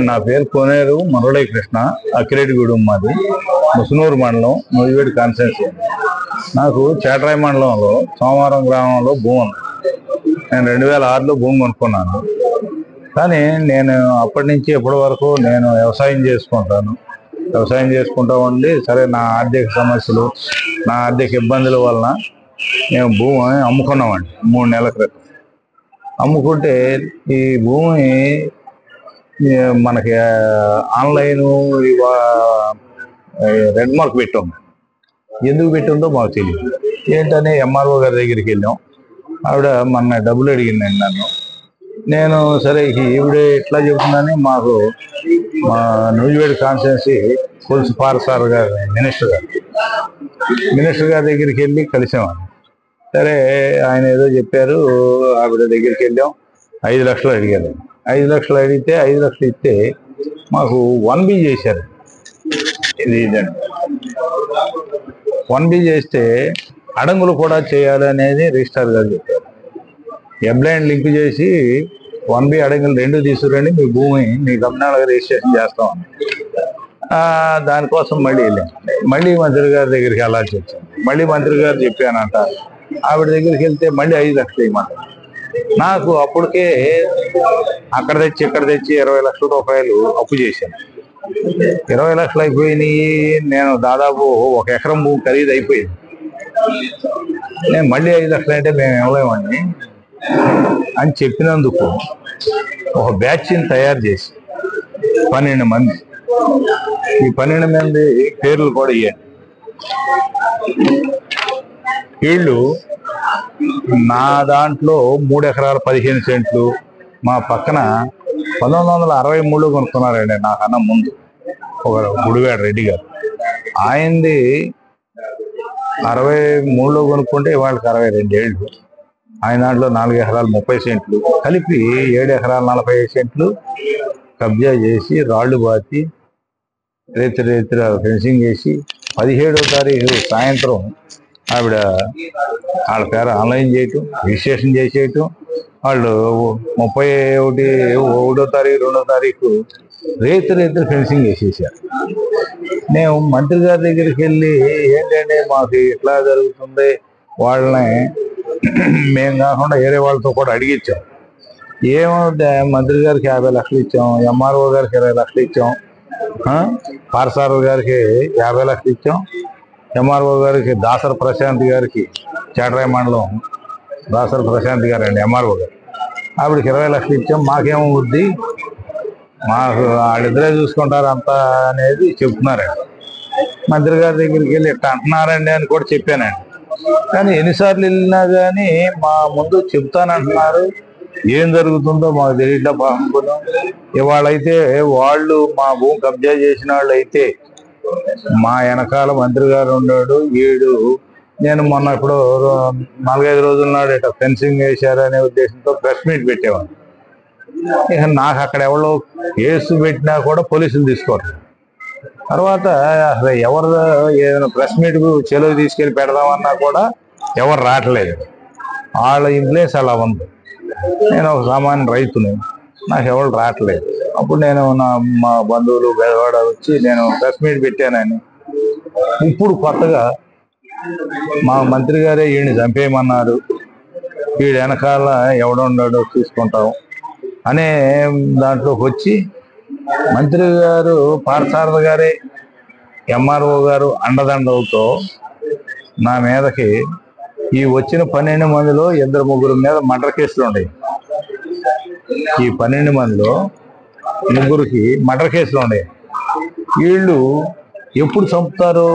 నా పేరు కోనేరు మురళీకృష్ణ. అక్కిరెడ్డిగూడెం మాది, ముసునూరు మండలం, నూజివేడ్ కాన్స్టిట్యున్సీ. నాకు చేటరాయి మండలంలో సోమవారం గ్రామంలో భూమి ఉంది. నేను 2006లో భూమి కొనుక్కున్నాను. కానీ నేను అప్పటి నుంచి ఇప్పటి వరకు నేను వ్యవసాయం చేసుకుంటా ఉండి, సరే నా ఆర్థిక సమస్యలు, నా ఆర్థిక ఇబ్బందుల వలన మేము భూమి అమ్ముకున్నామండి. 3 నెలల క్రితం అమ్ముకుంటే ఈ భూమి మనకి ఆన్లైన్ రెడ్ మార్క్ పెట్టాం. ఎందుకు పెట్టిందో మాకు తెలియదు. ఏంటని ఎంఆర్ఓ గారి దగ్గరికి వెళ్ళాం. ఆవిడ మొన్న డబ్బులు అడిగిందండి నన్ను. నేను సరే ఈవిడ ఎట్లా చెబుతుందని మాకు మా నూజివేడ్ కాన్స్టిట్యున్సీ పులుసు పారసార్ గారు మినిస్టర్ గారి దగ్గరికి వెళ్ళి కలిసామని. సరే ఆయన ఏదో చెప్పారు. ఆవిడ దగ్గరికి వెళ్ళాం. 5 లక్షలు అడిగారు. 5 లక్షలు అడిగితే 5 లక్షలు ఇస్తే మాకు 1B చేశారు. ఇదండి 1B చేస్తే అడంగులు కూడా చేయాలి అనేది రిజిస్ట్రార్ గారు చెప్పారు. ఎబ్లైన్ లింక్ చేసి 1B అడంగులు 2 తీసుకురండి, మీ భూమి మీ గమనాలుగా రిజిస్ట్రేషన్ చేస్తామని. దానికోసం మళ్ళీ వెళ్ళాం. మళ్ళీ మంత్రి గారి దగ్గరికి వెళ్ళాల్సి వచ్చింది. మళ్ళీ మంత్రి గారు చెప్పానంట. ఆవిడ దగ్గరికి వెళ్తే మళ్ళీ 5 లక్షలు ఇవ్వమంటారు. నాకు అప్పటికే అక్కడ తెచ్చి ఇక్కడ తెచ్చి 20 లక్షల రూపాయలు అప్పు చేశాను. 20 లక్షలు అయిపోయినాయి. నేను దాదాపు 1 ఎకరం భూమి ఖరీదు అయిపోయింది. నేను మళ్ళీ 5 లక్షలు అంటే మేము ఇవ్వలేమండి అని చెప్పినందుకు ఒక బ్యాచ్ని తయారు చేసి 12 మంది, ఈ 12 మంది పేర్లు కూడా ఇవ్వండి. వీళ్ళు నా దాంట్లో 3 ఎకరాల 15 సెంట్లు, మా పక్కన 1963లో కొనుక్కున్నారండి నాకన్నా ముందు ఒక గుడివాడ రెడ్డి గారు. ఆయనది 63లో కొనుక్కుంటే వాళ్ళకి 62 ఏళ్ళు. ఆయన దాంట్లో 4 ఎకరాలు 30 సెంట్లు కలిపి 7 ఎకరాలు 45 సెంట్లు కబ్జా చేసి రాళ్లు బాతి రేతి ఫెన్సింగ్ చేసి 17వ తారీఖు సాయంత్రం ఆవిడ వాళ్ళ పేరు ఆన్లైన్ చేయటం, రిజిస్ట్రేషన్ చేసేయటం. వాళ్ళు 31వ తారీఖు 2వ తారీఖు రేతి ఫెన్సింగ్ చేసేసారు. మేము మంత్రి గారి దగ్గరికి వెళ్ళి ఏంటంటే మాకు ఇట్లా జరుగుతుంది, వాళ్ళని మేము కాకుండా వేరే వాళ్ళతో కూడా అడిగించాం. ఏమవుతే మంత్రి గారికి 50 లక్షలు ఇచ్చాం, ఎంఆర్ఓ గారికి 20 లక్షలు ఇచ్చాం, పారసార్ గారికి 50 లక్షలు ఇచ్చాం, ఎంఆర్ఓ గారికి దాసర ప్రశాంత్ గారికి చేటరాయి మండలం దాసర ప్రశాంత్ గారు అండి ఎంఆర్ఓ గారు, ఆవిడకి 20 లక్షలు ఇచ్చాం. మాకేమవుద్ది, మాకు వాళ్ళిద్దరే చూసుకుంటారు అంతా అనేది చెప్తున్నారండి. మంత్రి గారి దగ్గరికి వెళ్ళి ఇట్లా అంటున్నారండి అని కూడా చెప్పానండి. కానీ ఎన్నిసార్లు వెళ్ళినా కానీ మా ముందు చెప్తానంటున్నారు. ఏం జరుగుతుందో మాకు తెలియట్లా. పంపుదాం ఇవాళైతే వాళ్ళు మా భూమి కబ్జా చేసిన వాళ్ళు అయితే మా వెనకాల మంత్రి గారు ఉన్నాడు. నేను మొన్న ఇప్పుడు 4-5 రోజుల నాడు ఇట్లా ఫెన్సింగ్ వేశారనే ఉద్దేశంతో ప్రెస్ మీట్ పెట్టేవాడు. ఇక నాకు అక్కడ ఎవరో కేసు పెట్టినా కూడా పోలీసులు తీసుకోరు. తర్వాత అసలు ఎవరు ఏదైనా ప్రెస్ మీట్ చెలువు తీసుకెళ్ళి పెడదామన్నా కూడా ఎవరు రావట్లేదు. వాళ్ళ ఇన్ఫ్లుయెన్స్ అలా ఉంది. నేను ఒక సామాన్య రైతుని, నాకు ఎవరు రావట్లేదు. అప్పుడు నేను మా బంధువులు బెదవాడ వచ్చి నేను ప్రెస్ మీట్ పెట్టానని, ఇప్పుడు కొత్తగా మా మంత్రి గారే వీడిని చంపేయమన్నారు, వీడి వెనకాల ఎవడున్నాడో చూసుకుంటాం అనే దాంట్లోకి వచ్చి మంత్రి గారు పారసారథి గారే ఎంఆర్ఓ గారు అండదండలతో నా మీదకి ఈ వచ్చిన 12 మందిలో 2-3 మీద మర్డర్ కేసులు ఉన్నాయి. ఈ 12 మందిలో 3కి మర్డర్ కేసులు ఉన్నాయి. వీళ్ళు ఎప్పుడు చంపుతారో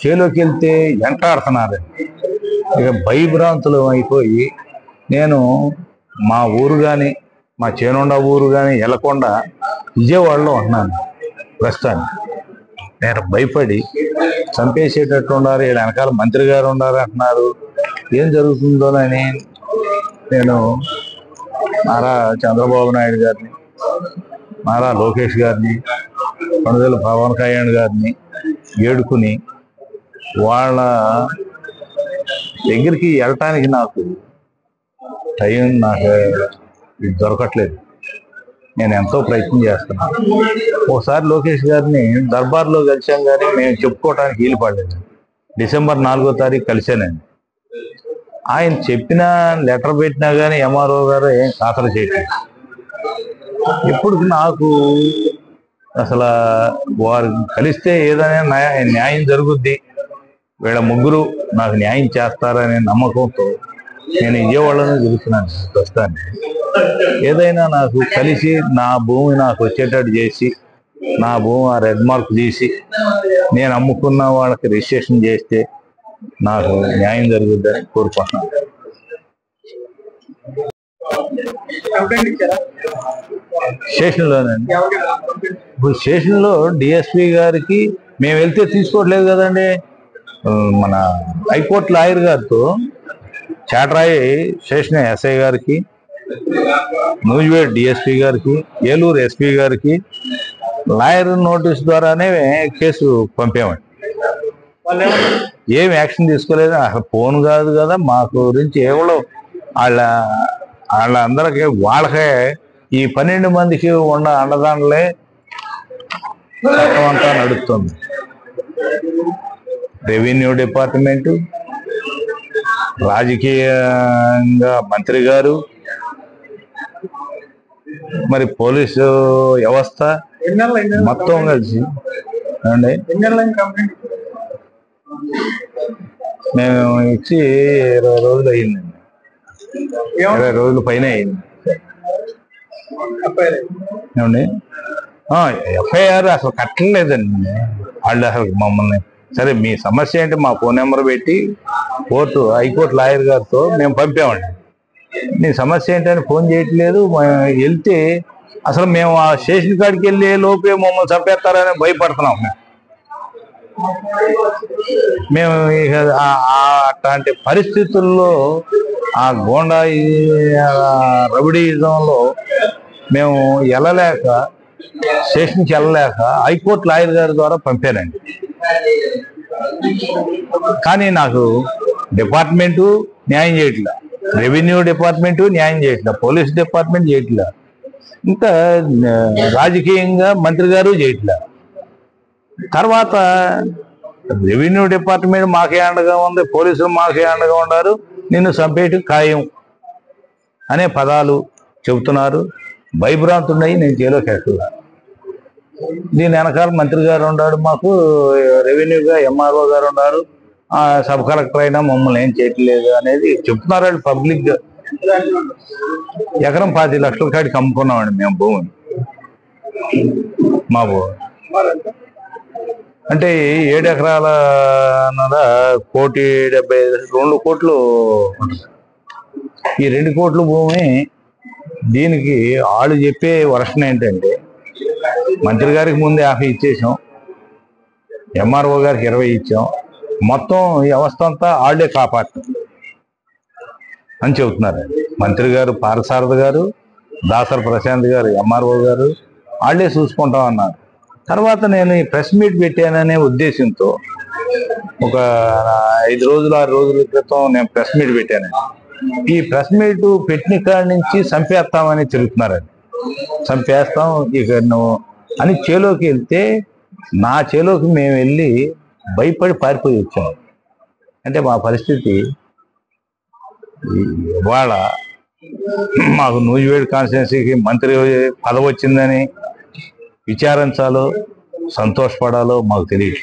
చేలోకి వెళ్తే వెంటాడుతున్నారు. ఇక భయభ్రాంతులు అయిపోయి నేను మా ఊరు కానీ మా చేనుండ ఊరు కానీ వెళ్ళకుండా విజయవాడలో ఉంటున్నాను ప్రస్తుతాన్ని. నేను భయపడి చంపేసేటట్టు ఉండాలి, వీళ్ళ వెనకాల మంత్రి గారు ఉండాలి అంటున్నారు. ఏం జరుగుతుందోనని నేను నారా చంద్రబాబు నాయుడు గారిని, నారా లోకేష్ గారిని, కొణిదెల పవన్ కళ్యాణ్ గారిని ఏడుకుని వాళ్ళ దగ్గరికి వెళ్ళటానికి నాకు టైం దొరకట్లేదు. నేను ఎంతో ప్రయత్నం చేస్తున్నాను. ఒకసారి లోకేష్ గారిని దర్బార్లో కలిసాం, కానీ మేము చెప్పుకోవడానికి వీలు పడలేదు. డిసెంబర్ 4వ తారీఖు కలిశానండి. ఆయన చెప్పిన లెటర్ పెట్టినా కానీ ఎంఆర్ఓ గారు ఏం ఖాతరు చేయట్లేదు. ఇప్పుడు నాకు అసలు వారు కలిస్తే ఏదైనా న్యాయం జరుగుద్ది, వీళ్ళ ముగ్గురు నాకు న్యాయం చేస్తారనే నమ్మకంతో నేను విజయవాడలోనే తిరుగుతున్నాను ప్రస్తుతానికి. ఏదైనా నాకు కలిసి నా భూమి నాకు వచ్చేటట్టు చేసి, నా భూమి ఆ రెడ్ మార్క్ తీసి నేను అమ్ముకున్న వాళ్ళకి రిజిస్ట్రేషన్ చేస్తే నాకు న్యాయం జరుగుద్దని కోరుకుంటున్నాను. స్టేషన్లోనండి. ఇప్పుడు స్టేషన్లో డిఎస్పీ గారికి మేము వెళ్తే తీసుకోవట్లేదు కదండి. మన హైకోర్టు లాయర్ గారితో చాట్రాయి స్టేషన్ ఎస్ఐ గారికి, నూజివేడ్ డిఎస్పీ గారికి, ఏలూరు ఎస్పీ గారికి లాయర్ నోటీస్ ద్వారానే కేసు పంపామండి. ఏం యాక్షన్ తీసుకోలేదు. అసలు ఫోన్ కాదు కదా మా గురించి, ఎవరో వాళ్ళందరికీ వాళ్ళకే ఈ 12 మందికి ఉన్న అండదండలే చట్టం అంతా నడుస్తుంది. రెవెన్యూ డిపార్ట్మెంటు, రాజకీయంగా మంత్రి గారు, మరి పోలీసు వ్యవస్థ మొత్తం కలిసి అండి. మేము ఇచ్చి 20 రోజులు అయ్యిందండి. 20 రోజుల పైన అయింది ఏమండి. ఎఫ్ఐఆర్ అసలు కట్టలేదండి వాళ్ళు. అసలు మమ్మల్ని సరే మీ సమస్య ఏంటి మా ఫోన్ నెంబర్ పెట్టి హైకోర్టు లాయర్ గారితో మేము పంపామండి. నీ సమస్య ఏంటని ఫోన్ చేయట్లేదు. వెళ్తే అసలు మేము ఆ స్టేషన్ కాడికి వెళ్ళే లోపే మమ్మల్ని చంపేస్తారని భయపడుతున్నాం. మేము ఇక అట్లాంటి పరిస్థితుల్లో ఆ గోండా రౌడీయిజంలో మేము వెళ్ళలేక, స్టేషన్కి వెళ్ళలేక హైకోర్టు లాయర్ గారి ద్వారా పంపానండి. కానీ నాకు డిపార్ట్మెంటు న్యాయం చేయట్లా, రెవెన్యూ డిపార్ట్మెంటు న్యాయం చేయట్లా, పోలీస్ డిపార్ట్మెంట్ చేయట్లా, ఇంకా రాజకీయంగా మంత్రి గారు చేయట్లా. తర్వాత రెవెన్యూ డిపార్ట్మెంట్ మాకే అండగా ఉంది, పోలీసులు మాకే అండగా ఉన్నారు, నిన్ను చంపేటి ఖాయం అనే పదాలు చెబుతున్నారు. భయభ్రాంతున్నాయి. నేను జైలుకి వెళ్ళా. దీని వెనకాల మంత్రి గారు ఉన్నాడు, మాకు రెవెన్యూగా ఎంఆర్ఓ గారు ఉన్నారు, సబ్ కలెక్టర్ అయినా మమ్మల్ని ఏం చేయట్లేదు అనేది చెప్తున్నారు వాళ్ళు పబ్లిక్ గా. ఎకరం 10 లక్షల కాడికి అమ్ముకున్నామండి మేము భూమిని. మా భూమి అంటే 7 ఎకరాల 1,70,000, 2 కోట్లు. ఈ 2 కోట్ల భూమి దీనికి వాళ్ళు చెప్పే వర్షన్ ఏంటంటే, మంత్రి గారికి ముందే 50 ఇచ్చేసాం, ఎంఆర్ఓ గారికి 20 ఇచ్చాం, మొత్తం వ్యవస్థ అంతా వాళ్ళే కాపాడటం అని చెబుతున్నారు. మంత్రి గారు పారసారథి గారు, దాసర ప్రశాంత్ గారు, ఎంఆర్ఓ గారు వాళ్ళే చూసుకుంటాం అన్నారు. తర్వాత నేను ఈ ప్రెస్ మీట్ పెట్టాననే ఉద్దేశంతో ఒక 5 రోజులు 6 రోజుల క్రితం నేను ప్రెస్ మీట్ పెట్టాను. ఈ ప్రెస్ మీట్ పెట్టిన కాడి నుంచి చంపేస్తామని తిరుగుతున్నారండి. చంపేస్తాం ఇక నువ్వు అని చేలోకి వెళ్తే, నా చేలోకి మేము వెళ్ళి భయపడి పారిపోయి వచ్చాము. అంటే మా పరిస్థితి ఇవాళ మాకు నూజివేడ్ కాన్స్టిట్యున్సీకి మంత్రి పదవి వచ్చిందని విచారించాలో సంతోషపడాలో మాకు తెలియదు.